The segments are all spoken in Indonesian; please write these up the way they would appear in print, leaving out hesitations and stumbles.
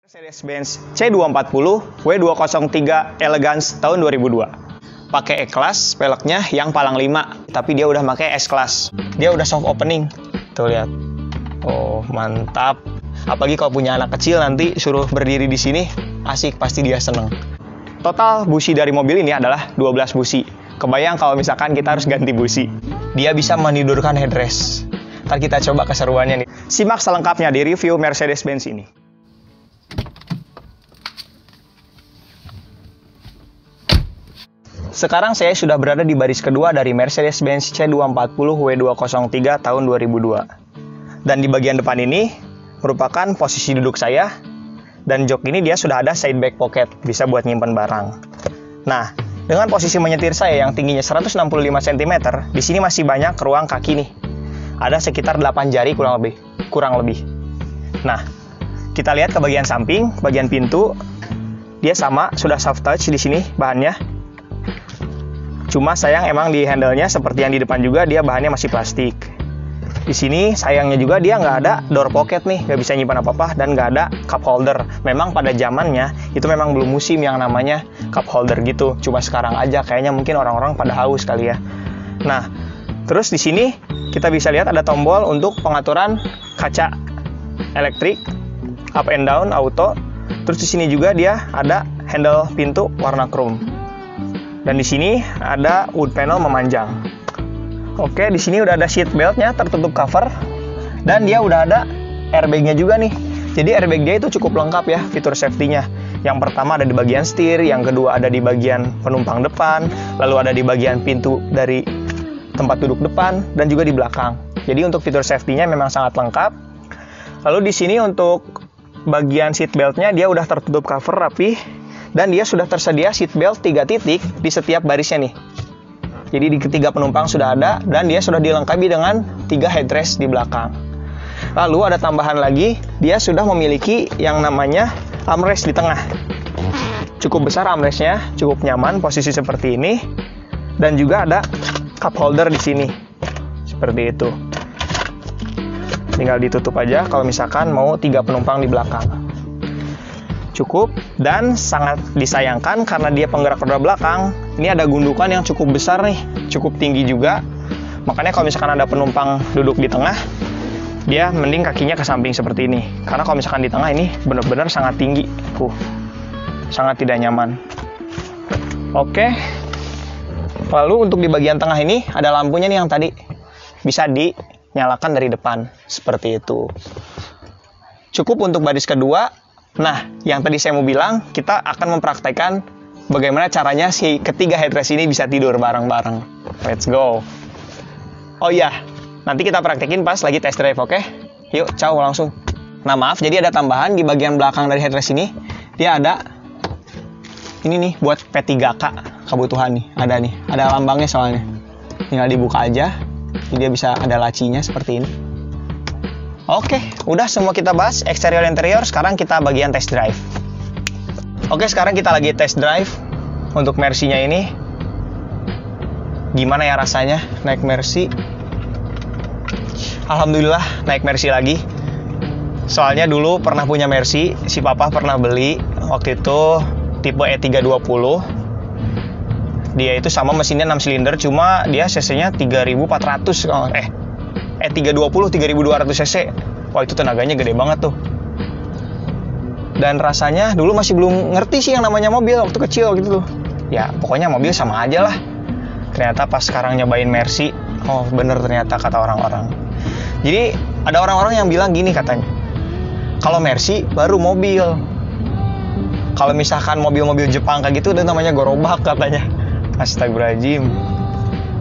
Mercedes-Benz C240 W203 Elegance tahun 2002. Pakai E-Class, peleknya yang palang 5, tapi dia udah pakai S-Class. Dia udah soft opening. Tuh lihat. Oh, mantap. Apalagi kalau punya anak kecil nanti suruh berdiri di sini, asik, pasti dia seneng. Total busi dari mobil ini adalah 12 busi. Kebayang kalau misalkan kita harus ganti busi. Dia bisa menidurkan headrest. Ntar kita coba keseruannya nih. Simak selengkapnya di review Mercedes-Benz ini. Sekarang saya sudah berada di baris kedua dari Mercedes-Benz C240 W203 tahun 2002. Dan di bagian depan ini merupakan posisi duduk saya. Dan jok ini dia sudah ada side back pocket, bisa buat nyimpen barang. Nah, dengan posisi menyetir saya yang tingginya 165 cm, di sini masih banyak ruang kaki nih. Ada sekitar 8 jari kurang lebih. Nah, kita lihat ke bagian samping, bagian pintu. Dia sama, sudah soft touch di sini bahannya. Cuma sayang emang di handle-nya seperti yang di depan juga dia bahannya masih plastik. Di sini sayangnya juga dia nggak ada door pocket nih, nggak bisa nyimpan apa-apa dan nggak ada cup holder. Memang pada zamannya itu memang belum musim yang namanya cup holder gitu. Cuma sekarang aja kayaknya mungkin orang-orang pada haus kali ya. Nah, terus di sini kita bisa lihat ada tombol untuk pengaturan kaca elektrik, up and down, auto. Terus di sini juga dia ada handle pintu warna chrome. Dan di sini ada wood panel memanjang. Oke, di sini udah ada seat beltnya tertutup cover. Dan dia udah ada airbagnya juga nih. Jadi airbag dia itu cukup lengkap ya fitur safety-nya. Yang pertama ada di bagian setir, yang kedua ada di bagian penumpang depan, lalu ada di bagian pintu dari tempat duduk depan, dan juga di belakang. Jadi untuk fitur safety-nya memang sangat lengkap. Lalu di sini untuk bagian seat beltnya dia udah tertutup cover rapi. Dan dia sudah tersedia seat belt 3 titik di setiap barisnya nih. Jadi di ketiga penumpang sudah ada dan dia sudah dilengkapi dengan 3 headrest di belakang. Lalu ada tambahan lagi, dia sudah memiliki yang namanya armrest di tengah. Cukup besar armrestnya, cukup nyaman posisi seperti ini. Dan juga ada cup holder di sini. Seperti itu. Tinggal ditutup aja kalau misalkan mau 3 penumpang di belakang. Cukup, dan sangat disayangkan karena dia penggerak roda belakang, ini ada gundukan yang cukup besar nih, cukup tinggi juga. Makanya kalau misalkan ada penumpang duduk di tengah, dia mending kakinya ke samping seperti ini. Karena kalau misalkan di tengah ini benar-benar sangat tinggi, sangat tidak nyaman. Oke, lalu untuk di bagian tengah ini ada lampunya nih yang tadi bisa dinyalakan dari depan, seperti itu. Cukup untuk baris kedua. Nah, yang tadi saya mau bilang, kita akan mempraktekkan bagaimana caranya si ketiga headrest ini bisa tidur bareng-bareng. Let's go. Oh iya, nanti kita praktekin pas lagi test drive, oke? Yuk, ciao langsung. Nah, maaf, jadi ada tambahan di bagian belakang dari headrest ini. Dia ada, ini nih, buat P3K kebutuhan nih. Ada lambangnya soalnya. Tinggal dibuka aja, jadi dia bisa ada lacinya seperti ini. Oke, udah semua kita bahas eksterior interior, sekarang kita bagian test drive. Oke, sekarang kita lagi test drive untuk Mercy-nya ini. Gimana ya rasanya naik Mercy? Alhamdulillah naik Mercy lagi. Soalnya dulu pernah punya Mercy, si papa pernah beli waktu itu tipe E320. Dia itu sama mesinnya 6 silinder, cuma dia cc-nya 3400 E320 3200 cc. Wah, itu tenaganya gede banget tuh. Dan rasanya dulu masih belum ngerti sih yang namanya mobil waktu kecil gitu tuh. Ya, pokoknya mobil sama aja lah. Ternyata pas sekarang nyobain Mercy, oh bener ternyata kata orang-orang. Jadi ada orang-orang yang bilang gini katanya, kalau Mercy baru mobil. Kalau misalkan mobil-mobil Jepang kayak gitu, itu namanya gerobak katanya. Astagfirullahaladzim.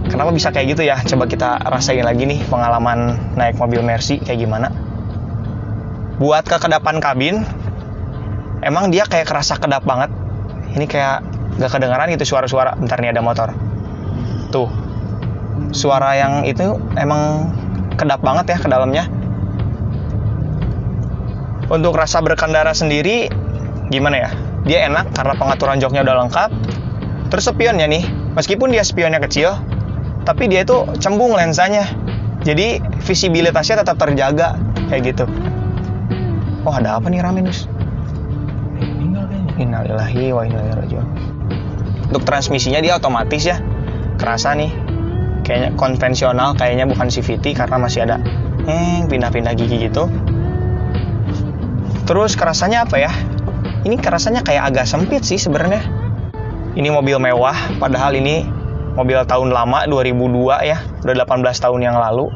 Kenapa bisa kayak gitu ya? Coba kita rasain lagi nih pengalaman naik mobil Mercy kayak gimana. Buat kekedapan kabin, emang dia kayak kerasa kedap banget. Ini kayak gak kedengaran gitu suara-suara. Bentar nih ada motor. Tuh, suara yang itu emang kedap banget ya ke dalamnya. Untuk rasa berkendara sendiri, gimana ya? Dia enak karena pengaturan joknya udah lengkap. Terus spionnya nih, meskipun dia spionnya kecil, tapi dia itu cembung lensanya. Jadi visibilitasnya tetap terjaga kayak gitu. Oh, ada apa nih rame, Nus? Innalillahi wa inna ilaihi raji'un. Untuk transmisinya dia otomatis ya. Kerasa nih. Kayaknya konvensional, kayaknya bukan CVT karena masih ada pindah-pindah gigi gitu. Terus kerasanya apa ya? Ini kerasanya kayak agak sempit sih sebenarnya. Ini mobil mewah, padahal ini mobil tahun lama 2002 ya, udah 18 tahun yang lalu.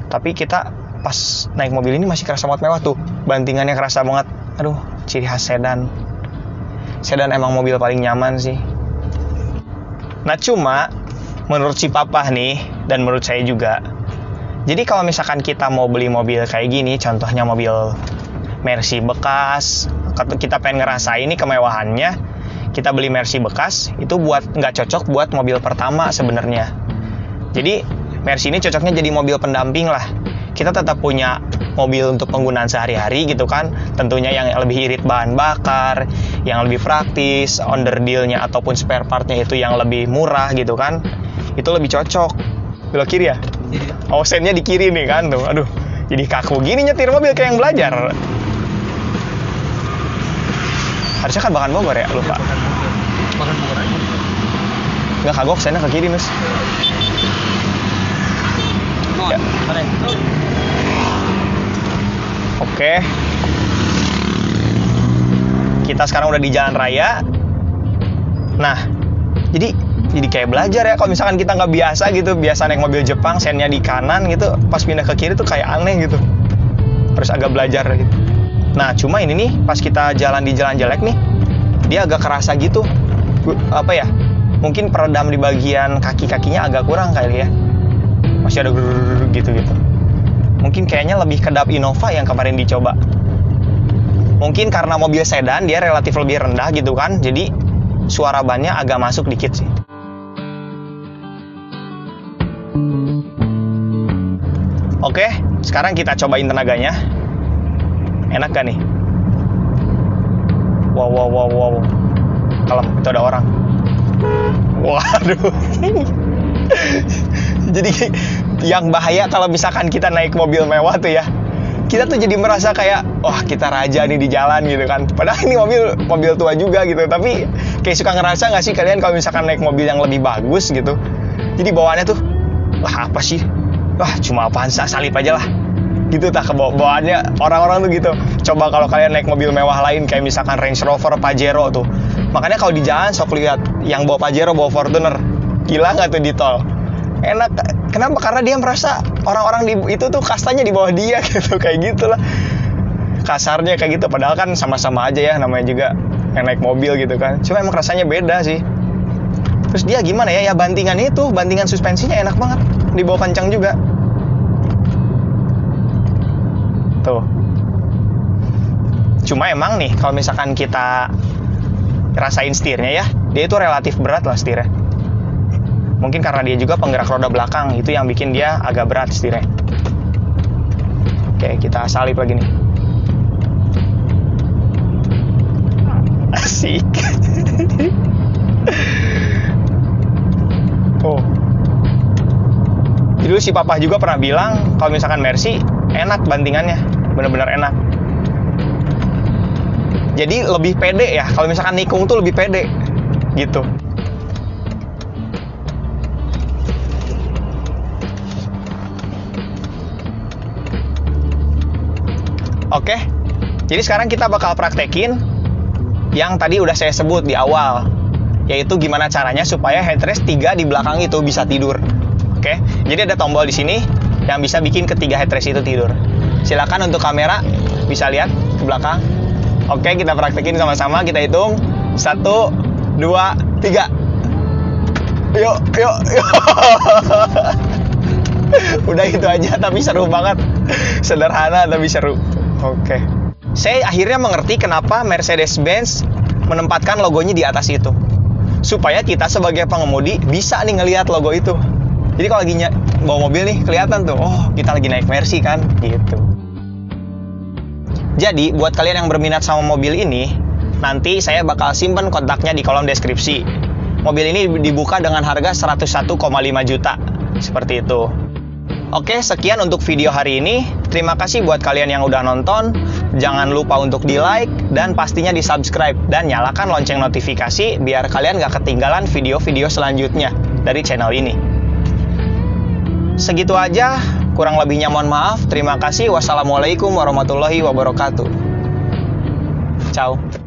Tapi kita pas naik mobil ini masih kerasa banget mewah tuh. Bantingannya kerasa banget. Aduh, ciri khas sedan. Sedan emang mobil paling nyaman sih. Nah cuma menurut si papa nih, dan menurut saya juga, jadi kalau misalkan kita mau beli mobil kayak gini, contohnya mobil Mercy bekas, kita pengen ngerasain ini kemewahannya, kita beli Mercy bekas, itu nggak cocok buat mobil pertama sebenarnya. Jadi Mercy ini cocoknya jadi mobil pendamping lah. Kita tetap punya mobil untuk penggunaan sehari-hari gitu kan, tentunya yang lebih irit bahan bakar, yang lebih praktis, underdeal-nya ataupun spare part-nya itu yang lebih murah gitu kan, itu lebih cocok. Belok kiri ya? Oh, sennya di kiri nih kan tuh, aduh, jadi kaku gini nyetir mobil kayak yang belajar. Harusnya kan Bakan Bogor ya, lupa. Bakan Bogor aja. Nggak kagok, sennya ke kiri nus. Ya. Oke. Kita sekarang udah di jalan raya. Nah, jadi kayak belajar ya. Kalau misalkan kita nggak biasa gitu, biasa naik mobil Jepang, sennya di kanan gitu, pas pindah ke kiri tuh kayak aneh gitu. Harus agak belajar gitu. Nah, cuma ini nih, pas kita jalan di jalan jelek nih, dia agak kerasa gitu. Apa ya? Mungkin peredam di bagian kaki-kakinya agak kurang kali ya. Masih ada gitu-gitu. Mungkin kayaknya lebih kedap Innova yang kemarin dicoba. Mungkin karena mobil sedan dia relatif lebih rendah gitu kan, jadi suara bannya agak masuk dikit sih. Oke, sekarang kita cobain tenaganya. Enak gak nih? Wow. Kalem, itu ada orang. Waduh. Jadi yang bahaya kalau misalkan kita naik mobil mewah tuh ya, kita tuh jadi merasa kayak wah kita raja nih di jalan gitu kan, padahal ini mobil tua juga gitu. Tapi kayak suka ngerasa nggak sih kalian kalau misalkan naik mobil yang lebih bagus gitu, jadi bawaannya tuh wah apa sih, wah cuma apaan, salip aja lah gitu. Tak bawaannya orang-orang tuh gitu. Coba kalau kalian naik mobil mewah lain kayak misalkan Range Rover, Pajero tuh, makanya kalau di jalan sok lihat yang bawa Pajero, bawa Fortuner, gila nggak tuh di tol. Enak, kenapa? Karena dia merasa orang-orang itu tuh kastanya di bawah dia gitu, kayak gitulah kasarnya kayak gitu. Padahal kan sama-sama aja ya, namanya juga yang naik mobil gitu kan. Cuma emang rasanya beda sih. Terus dia gimana ya? Ya bantingan suspensinya enak banget, dibawa kencang juga. Tuh. Cuma emang nih kalau misalkan kita rasain setirnya ya, dia itu relatif berat lah setirnya. Mungkin karena dia juga penggerak roda belakang, itu yang bikin dia agak berat setirnya. Oke, kita salip lagi nih. Asik. Oh. Jadi si papa juga pernah bilang kalau misalkan Mercy enak bantingannya, bener-bener enak. Jadi lebih pede ya, kalau misalkan nikung tuh lebih pede gitu. Oke, jadi sekarang kita bakal praktekin yang tadi udah saya sebut di awal, yaitu gimana caranya supaya headrest 3 di belakang itu bisa tidur. Oke, jadi ada tombol di sini yang bisa bikin ketiga headrest itu tidur. Silakan untuk kamera bisa lihat ke belakang. Oke, kita praktekin sama-sama, kita hitung 1, 2, 3. Yuk. Udah itu aja, tapi seru banget. Sederhana tapi seru. Oke. Saya akhirnya mengerti kenapa Mercedes-Benz menempatkan logonya di atas itu. Supaya kita sebagai pengemudi bisa nih ngelihat logo itu. Jadi kalau lagi bawa mobil nih kelihatan tuh, oh kita lagi naik Mercy kan, gitu. Jadi buat kalian yang berminat sama mobil ini, nanti saya bakal simpen kontaknya di kolom deskripsi. Mobil ini dibuka dengan harga 101,5 juta. Seperti itu. Oke, sekian untuk video hari ini. Terima kasih buat kalian yang udah nonton. Jangan lupa untuk di-like dan pastinya di-subscribe. Dan nyalakan lonceng notifikasi biar kalian gak ketinggalan video-video selanjutnya dari channel ini. Segitu aja, kurang lebihnya mohon maaf. Terima kasih. Wassalamualaikum warahmatullahi wabarakatuh. Ciao.